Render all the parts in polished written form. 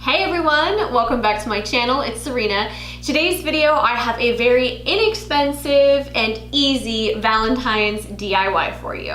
Hey everyone, welcome back to my channel. It's Sirena. Today's video, I have a very inexpensive and easy Valentine's DIY for you.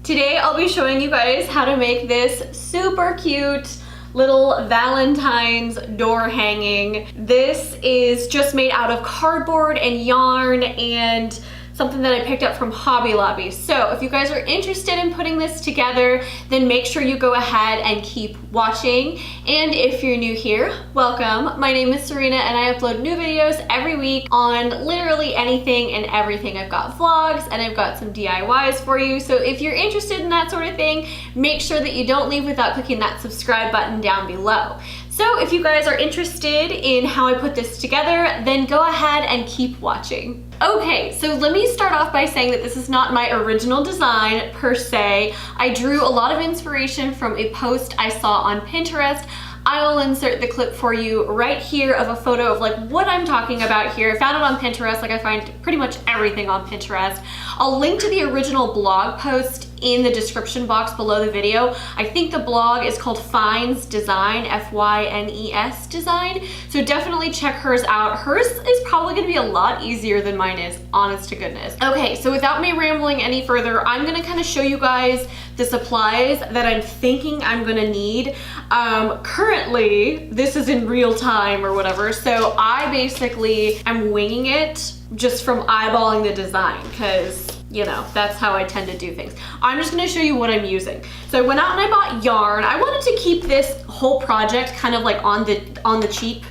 Today, I'll be showing you guys how to make this super cute little Valentine's door hanging. This is just made out of cardboard and yarn and something that I picked up from Hobby Lobby. So if you guys are interested in putting this together, then make sure you go ahead and keep watching. And if you're new here, welcome. My name is Sirena and I upload new videos every week on literally anything and everything. I've got vlogs and I've got some DIYs for you. So if you're interested in that sort of thing, make sure that you don't leave without clicking that subscribe button down below. So if you guys are interested in how I put this together, then go ahead and keep watching. Okay, so let me start off by saying that this is not my original design per se. I drew a lot of inspiration from a post I saw on Pinterest. I will insert the clip for you right here of a photo of like what I'm talking about here. I found it on Pinterest, like I find pretty much everything on Pinterest. I'll link to the original blog post in the description box below the video. I think the blog is called Fynes Design, F-Y-N-E-S Design. So definitely check hers out. Hers is probably gonna be a lot easier than mine is, honest to goodness. Okay, so without me rambling any further, I'm gonna kind of show you guys the supplies that I'm thinking I'm gonna need. Currently, this is in real time or whatever, so I basically am winging it just from eyeballing the design because you know, that's how I tend to do things. I'm just gonna show you what I'm using. So I went out and I bought yarn. I wanted to keep this whole project kind of like on the cheap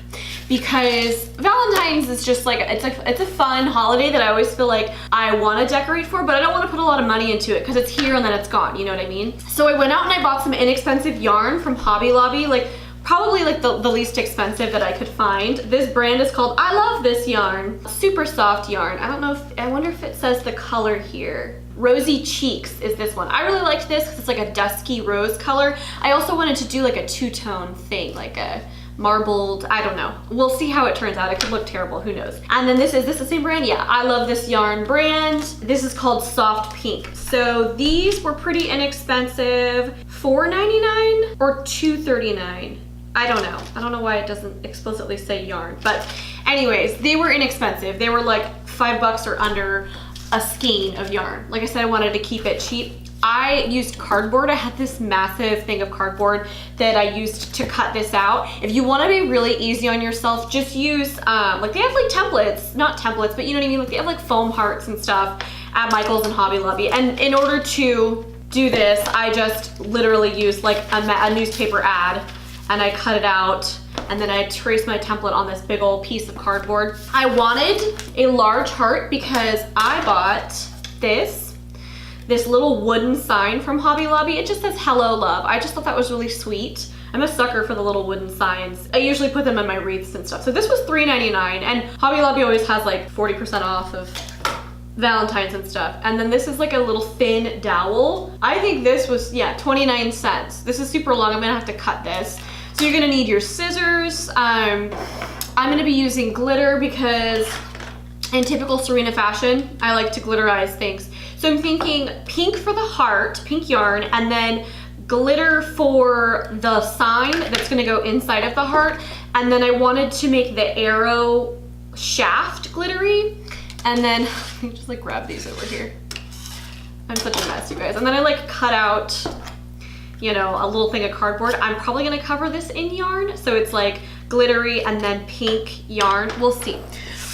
because Valentine's is just like, it's a fun holiday that I always feel like I wanna decorate for, but I don't wanna put a lot of money into it because it's here and then it's gone, you know what I mean? So I went out and I bought some inexpensive yarn from Hobby Lobby, like probably like the least expensive that I could find. This brand is called I Love This Yarn. Super soft yarn. I don't know if, I wonder if it says the color here. Rosy Cheeks is this one. I really liked this because it's like a dusky rose color. I also wanted to do like a two-tone thing, like a marbled, I don't know. We'll see how it turns out. It could look terrible, who knows. And then is this the same brand? Yeah, I Love This Yarn brand. This is called Soft Pink. So these were pretty inexpensive, $4.99 or $2.39. I don't know. I don't know why it doesn't explicitly say yarn, but anyways, they were inexpensive. They were like $5 or under a skein of yarn. Like I said, I wanted to keep it cheap. I used cardboard. I had this massive thing of cardboard that I used to cut this out. If you want to be really easy on yourself, just use, like they have like templates, not templates, but you know what I mean? Like they have like foam hearts and stuff at Michael's and Hobby Lobby. And in order to do this, I just literally used like a newspaper ad and I cut it out and then I traced my template on this big old piece of cardboard. I wanted a large heart because I bought this little wooden sign from Hobby Lobby. It just says hello love. I just thought that was really sweet. I'm a sucker for the little wooden signs. I usually put them in my wreaths and stuff. So this was $3.99 and Hobby Lobby always has like 40% off of Valentine's and stuff. And then this is like a little thin dowel. I think this was, yeah, 29 cents. This is super long. I'm gonna have to cut this. So you're gonna need your scissors. I'm gonna be using glitter because in typical Sirena fashion, I like to glitterize things. So I'm thinking pink for the heart, pink yarn, and then glitter for the sign that's gonna go inside of the heart. And then I wanted to make the arrow shaft glittery. And then, let me just like grab these over here. I'm such a mess, you guys. And then I like cut out, you know, a little thing of cardboard. I'm probably gonna cover this in yarn. So it's like glittery and then pink yarn. We'll see.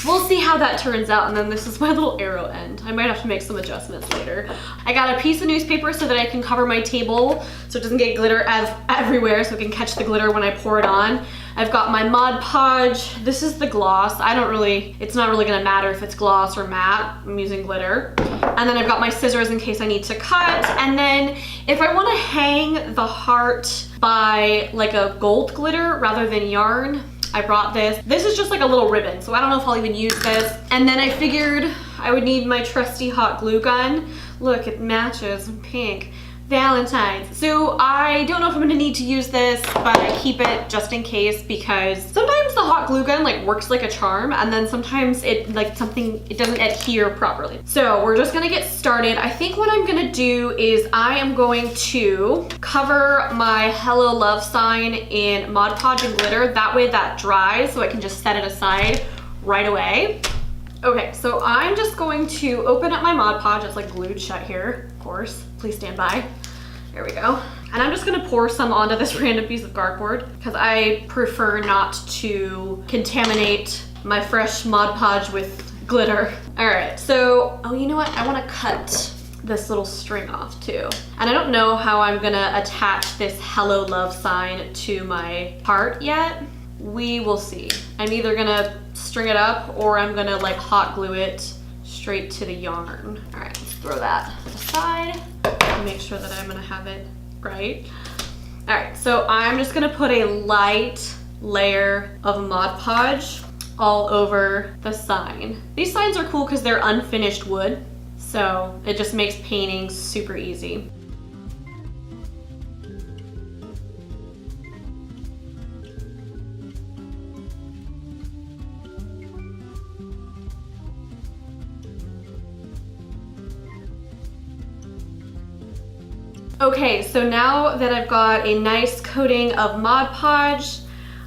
We'll see how that turns out. And then this is my little arrow end. I might have to make some adjustments later. I got a piece of newspaper so that I can cover my table so it doesn't get glitter everywhere, so it can catch the glitter when I pour it on. I've got my Mod Podge. This is the gloss. It's not really gonna matter if it's gloss or matte. I'm using glitter. And then I've got my scissors in case I need to cut. And then if I wanna hang the heart by like a gold glitter rather than yarn, I brought this. This is just like a little ribbon, so I don't know if I'll even use this. And then I figured I would need my trusty hot glue gun. Look, it matches pink. Valentine's. So I don't know if I'm gonna need to use this, but I keep it just in case because sometimes the hot glue gun like works like a charm, and then sometimes it doesn't adhere properly. So we're just gonna get started. I think what I'm gonna do is I am going to cover my Hello Love sign in Mod Podge and glitter. That way that dries so I can just set it aside right away. Okay, so I'm just going to open up my Mod Podge. It's like glued shut here, of course. Please stand by. There we go. And I'm just gonna pour some onto this random piece of cardboard because I prefer not to contaminate my fresh Mod Podge with glitter. All right, so, oh, you know what? I wanna cut this little string off too. And I don't know how I'm gonna attach this Hello Love sign to my heart yet. We will see. I'm either gonna string it up or I'm gonna like hot glue it straight to the yarn. All right, let's throw that aside. Make sure that I'm gonna have it right. All right, so I'm just gonna put a light layer of Mod Podge all over the sign. These signs are cool because they're unfinished wood, so it just makes painting super easy. Okay, so now that I've got a nice coating of Mod Podge,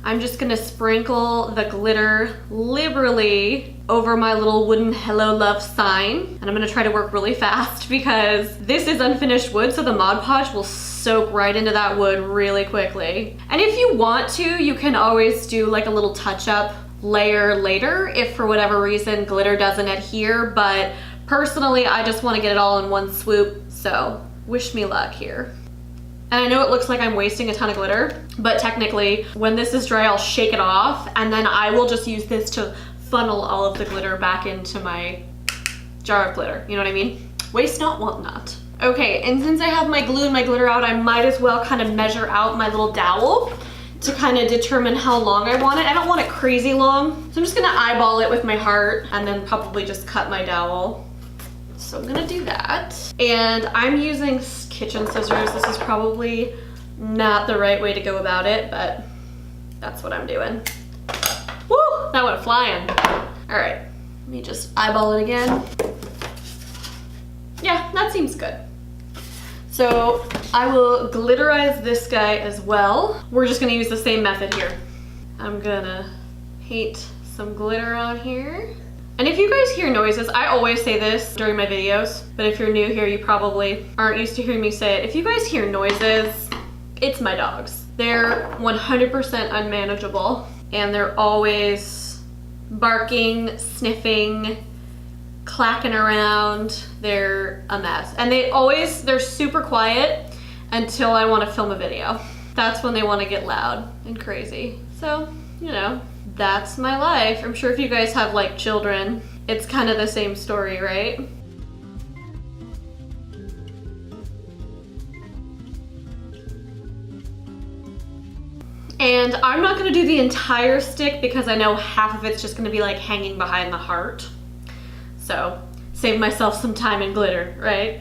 I'm just gonna sprinkle the glitter liberally over my little wooden Hello Love sign. And I'm gonna try to work really fast because this is unfinished wood, so the Mod Podge will soak right into that wood really quickly. And if you want to, you can always do like a little touch-up layer later if for whatever reason glitter doesn't adhere, but personally, I just wanna get it all in one swoop, so wish me luck here. And I know it looks like I'm wasting a ton of glitter, but technically when this is dry, I'll shake it off and then I will just use this to funnel all of the glitter back into my jar of glitter. You know what I mean? Waste not, want not. Okay, and since I have my glue and my glitter out, I might as well kind of measure out my little dowel to kind of determine how long I want it. I don't want it crazy long, so I'm just gonna eyeball it with my heart and then probably just cut my dowel. So I'm gonna do that. And I'm using kitchen scissors. This is probably not the right way to go about it, but that's what I'm doing. Woo, that went flying. All right, let me just eyeball it again. Yeah, that seems good. So I will glitterize this guy as well. We're just gonna use the same method here. I'm gonna paint some glitter on here. And if you guys hear noises, I always say this during my videos, but if you're new here, you probably aren't used to hearing me say it. If you guys hear noises, it's my dogs. They're 100% unmanageable, and they're always barking, sniffing, clacking around. They're a mess. And they're super quiet until I want to film a video. That's when they want to get loud and crazy. So, you know, that's my life. I'm sure if you guys have like children, it's kind of the same story, right? And I'm not gonna do the entire stick because I know half of it's just gonna be like hanging behind the heart. So save myself some time and glitter, right?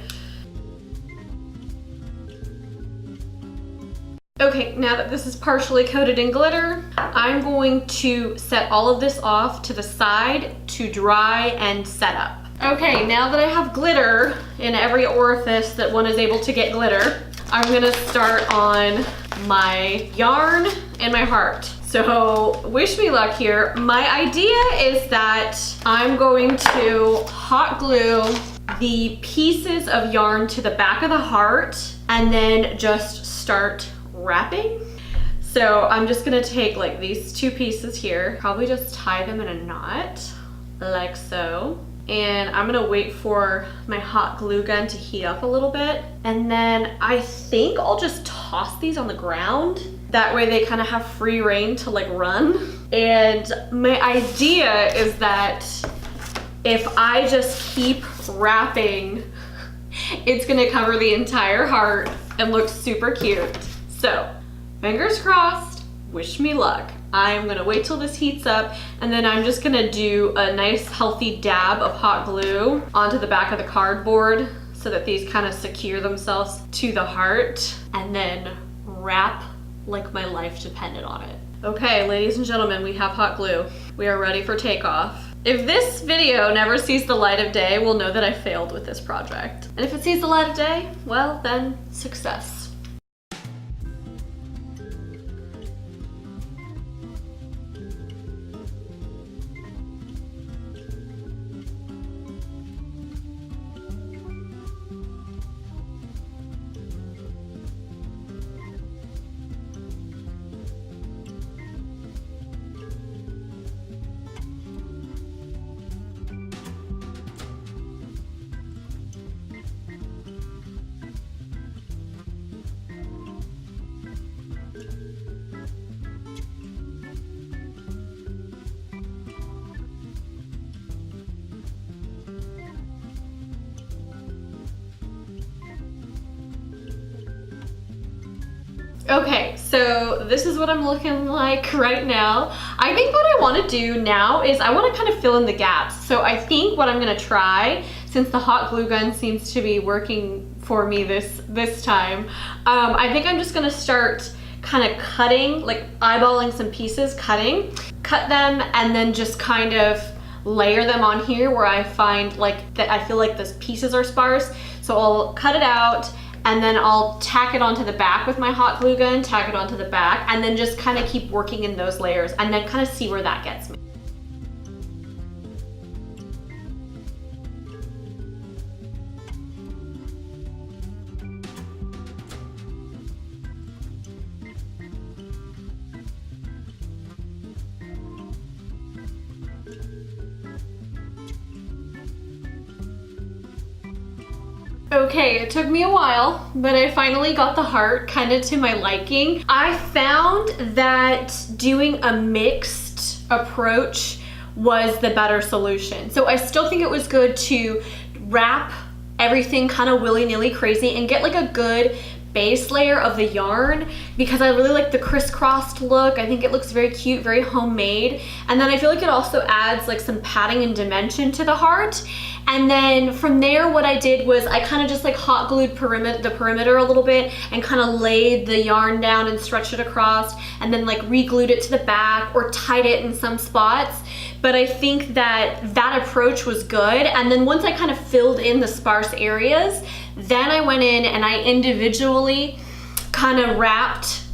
Okay, now that this is partially coated in glitter, I'm going to set all of this off to the side to dry and set up. Okay, now that I have glitter in every orifice that one is able to get glitter, I'm gonna start on my yarn and my heart. So wish me luck here. My idea is that I'm going to hot glue the pieces of yarn to the back of the heart and then just start wrapping. So I'm just gonna take like these two pieces here, probably just tie them in a knot like so. And I'm gonna wait for my hot glue gun to heat up a little bit. And then I think I'll just toss these on the ground. That way they kind of have free reign to like run. And my idea is that if I just keep wrapping, it's gonna cover the entire heart and look super cute. So, fingers crossed, wish me luck. I'm gonna wait till this heats up and then I'm just gonna do a nice healthy dab of hot glue onto the back of the cardboard so that these kind of secure themselves to the heart, and then wrap like my life depended on it. Okay, ladies and gentlemen, we have hot glue. We are ready for takeoff. If this video never sees the light of day, we'll know that I failed with this project. And if it sees the light of day, well, then success. Okay, so this is what I'm looking like right now. I think what I want to do now is I want to kind of fill in the gaps. So I think what I'm going to try, since the hot glue gun seems to be working for me this time, I think I'm just going to start kind of cutting, like eyeballing some pieces, cut them, and then just kind of layer them on here where I find like that I feel like the pieces are sparse. So I'll cut it out, and then I'll tack it onto the back with my hot glue gun, tack it onto the back, and then just kind of keep working in those layers and then kind of see where that gets me. Okay, it took me a while, but I finally got the heart kind of to my liking. I found that doing a mixed approach was the better solution. So I still think it was good to wrap everything kind of willy-nilly crazy and get like a good base layer of the yarn, because I really like the crisscrossed look. I think it looks very cute, very homemade. And then I feel like it also adds like some padding and dimension to the heart. And then from there, what I did was I kind of just like hot glued the perimeter a little bit and kind of laid the yarn down and stretched it across, and then like re-glued it to the back or tied it in some spots. But I think that that approach was good. And then once I kind of filled in the sparse areas, then I went in and I individually kind of wrapped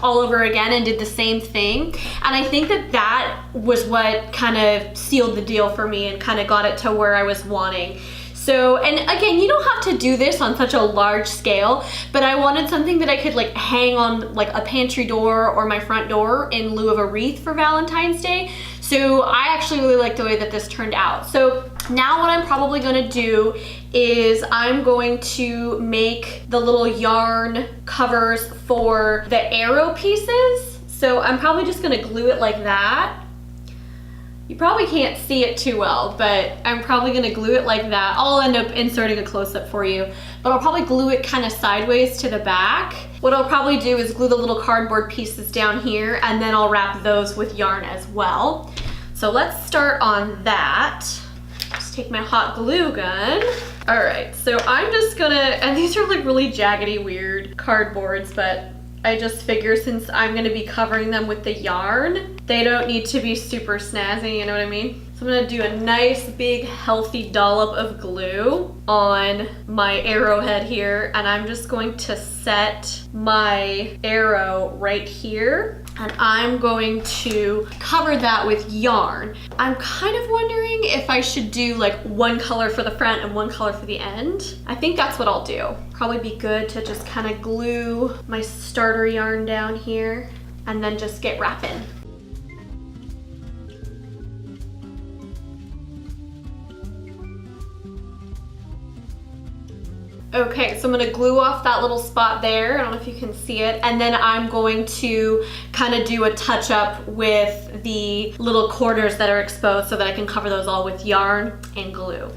all over again and did the same thing. And I think that that was what kind of sealed the deal for me and kind of got it to where I was wanting. So, and again, you don't have to do this on such a large scale, but I wanted something that I could like hang on like a pantry door or my front door in lieu of a wreath for Valentine's Day. So I actually really like the way that this turned out. So now what I'm probably gonna do is I'm going to make the little yarn covers for the arrow pieces. So I'm probably just gonna glue it like that. You probably can't see it too well, but I'm probably gonna glue it like that. I'll end up inserting a close-up for you, but I'll probably glue it kind of sideways to the back. What I'll probably do is glue the little cardboard pieces down here, and then I'll wrap those with yarn as well. So let's start on that. Just take my hot glue gun. All right, so I'm just gonna, and these are like really jaggedy, weird cardboards, but I just figure since I'm gonna be covering them with the yarn, they don't need to be super snazzy, you know what I mean? So I'm gonna do a nice big healthy dollop of glue on my arrowhead here, and I'm just going to set my arrow right here, and I'm going to cover that with yarn. I'm kind of wondering if I should do like one color for the front and one color for the end. I think that's what I'll do. Probably be good to just kind of glue my starter yarn down here and then just get wrapping. Okay, so I'm gonna glue off that little spot there. I don't know if you can see it. And then I'm going to kind of do a touch up with the little corners that are exposed so that I can cover those all with yarn and glue.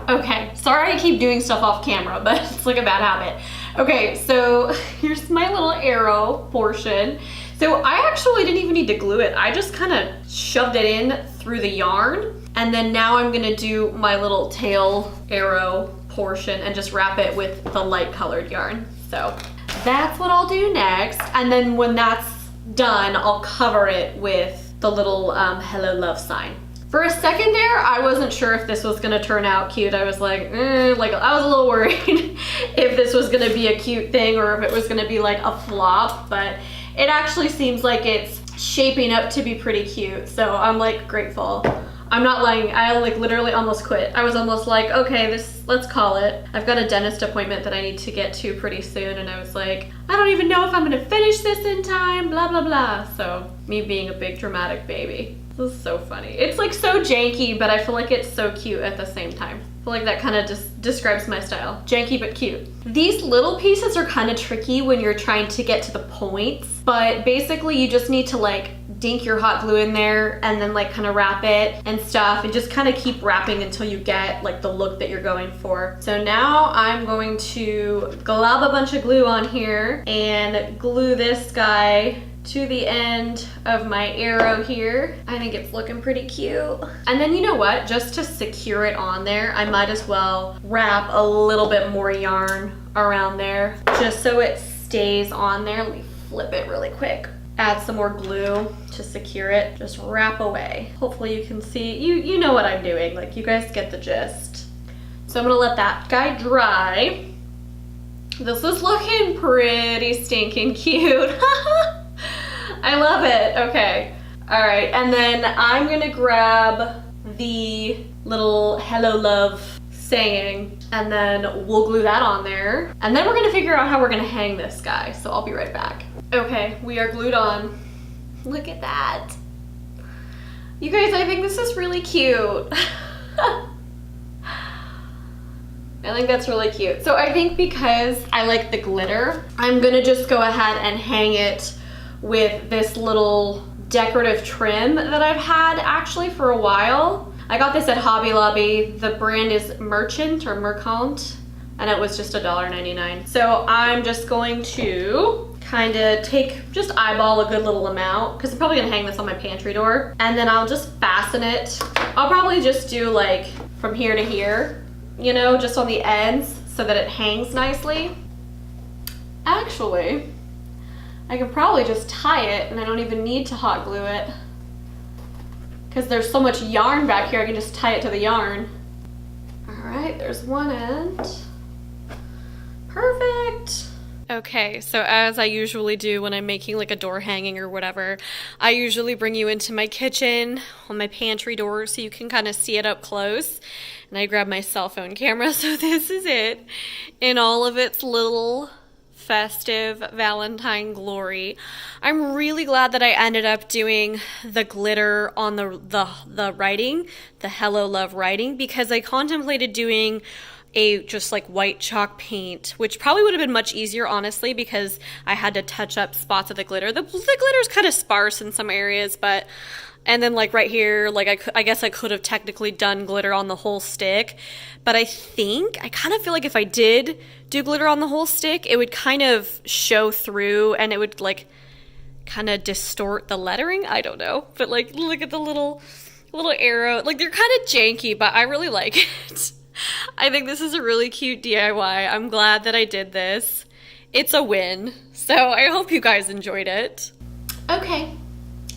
Okay, sorry I keep doing stuff off camera, but it's like a bad habit. Okay, so here's my little arrow portion. So I actually didn't even need to glue it. I just kind of shoved it in through the yarn. And then now I'm gonna do my little tail arrow portion and just wrap it with the light colored yarn. So that's what I'll do next. And then when that's done, I'll cover it with the little hello love sign. For a second there, I wasn't sure if this was gonna turn out cute. I was like I was a little worried if this was gonna be a cute thing or if it was gonna be like a flop, but it actually seems like it's shaping up to be pretty cute. So I'm like grateful. I'm not lying, I like literally almost quit. I was almost like, okay, let's call it. I've got a dentist appointment that I need to get to pretty soon, and I was like, I don't even know if I'm gonna finish this in time, blah, blah, blah. So me being a big dramatic baby. This is so funny. It's like so janky, but I feel like it's so cute at the same time. I feel like that kind of just describes my style. Janky but cute. These little pieces are kind of tricky when you're trying to get to the points, but basically you just need to like dink your hot glue in there and then like kind of wrap it and stuff and just kind of keep wrapping until you get like the look that you're going for. So now I'm going to glob a bunch of glue on here and glue this guy to the end of my arrow here. I think it's looking pretty cute. And then you know what? Just to secure it on there, I might as well wrap a little bit more yarn around there just so it stays on there. Let me flip it really quick. Add some more glue to secure it. Just wrap away. Hopefully you can see, you know what I'm doing. Like you guys get the gist. So I'm gonna let that guy dry. This is looking pretty stinking cute. I love it. Okay. All right. And then I'm going to grab the little hello love saying and then we'll glue that on there. And then we're going to figure out how we're going to hang this guy. So I'll be right back. Okay. We are glued on. Look at that. You guys, I think this is really cute. I think that's really cute. So I think because I like the glitter, I'm going to just go ahead and hang it with this little decorative trim that I've had actually for a while. I got this at Hobby Lobby. The brand is Merchant or Mercant, and it was just $1.99. So I'm just going to kind of just eyeball a good little amount because I'm probably gonna hang this on my pantry door, and then I'll just fasten it. I'll probably just do like from here to here, you know, just on the ends so that it hangs nicely. Actually, I could probably just tie it and I don't even need to hot glue it because there's so much yarn back here. I can just tie it to the yarn. All right, there's one end. Perfect. Okay, so as I usually do when I'm making like a door hanging or whatever, I usually bring you into my kitchen on my pantry door so you can kind of see it up close. And I grab my cell phone camera, so this is it in all of its little festive Valentine glory. I'm really glad that I ended up doing the glitter on the writing, the hello love writing, because I contemplated doing a just like white chalk paint, which probably would have been much easier, honestly, because I had to touch up spots of the glitter. The glitter's kind of sparse in some areas, but and then like right here, like I guess I could have technically done glitter on the whole stick, but I kind of feel like if I did do glitter on the whole stick, it would kind of show through and it would like kind of distort the lettering. I don't know, but like look at the little arrow. Like they're kind of janky, but I really like it. I think this is a really cute DIY. I'm glad that I did this. It's a win. So I hope you guys enjoyed it. Okay,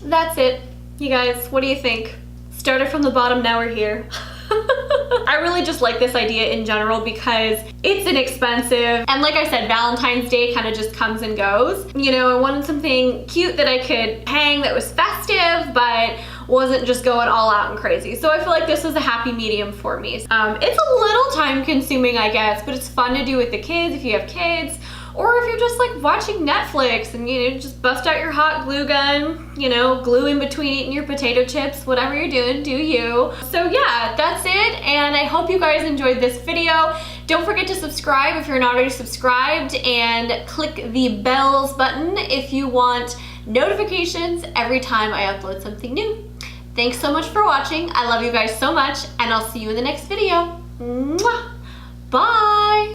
that's it. You guys, what do you think? Started from the bottom, now we're here. I really just like this idea in general because it's inexpensive. And like I said, Valentine's Day kind of just comes and goes. You know, I wanted something cute that I could hang that was festive, but wasn't just going all out and crazy. So I feel like this was a happy medium for me. It's a little time consuming, I guess, but it's fun to do with the kids if you have kids. Or if you're just like watching Netflix and you know, just bust out your hot glue gun, you know, glue in between eating your potato chips, whatever you're doing, do you. So yeah, that's it. And I hope you guys enjoyed this video. Don't forget to subscribe if you're not already subscribed, and click the bells button if you want notifications every time I upload something new. Thanks so much for watching. I love you guys so much, and I'll see you in the next video. Mwah! Bye.